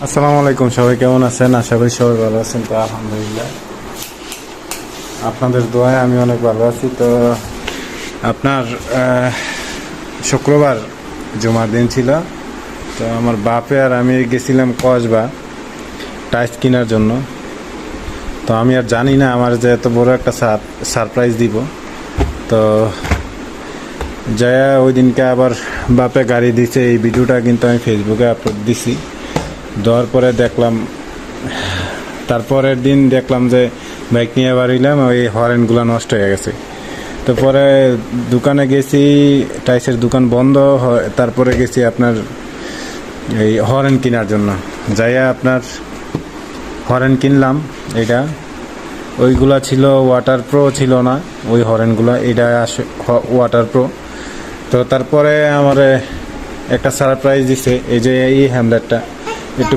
আসসালামু আলাইকুম, সবাই কেমন আছেন? আশা করি সবাই ভালো আছেন। তো আলহামদুলিল্লাহ, আপনাদের দোয়ায় আমি অনেক ভালো আছি। তো আপনার শুক্রবার জুমার দিন ছিল। তো আমার বাপে আর আমি গেছিলাম কসবা টাইস কেনার জন্য। তো আমি আর জানি না আমার যে এত বড় একটা সারপ্রাইজ দিব। তো যায়া ওই দিনকে আবার বাপে গাড়ি দিছে, এই ভিডিওটা কিন্তু আমি ফেসবুকে আপলোড দিছি। দেওয়ার পরে দেখলাম, তারপরের দিন দেখলাম যে বাইক নিয়ে বাড়িলাম, ওই হরেনগুলো নষ্ট হয়ে গেছে। তো পরে দোকানে গেছি, টাইসের দোকান বন্ধ। তারপরে গেছি আপনার এই হরেন কেনার জন্য। যাইয়া আপনার হরেন কিনলাম। এটা ওইগুলা ছিল ওয়াটার প্রো, ছিল না ওই হরেনগুলো, এটা ওয়াটার প্রো। তো তারপরে আমার একটা সারপ্রাইজ দিছে, এই যে এই হ্যামলেটটা।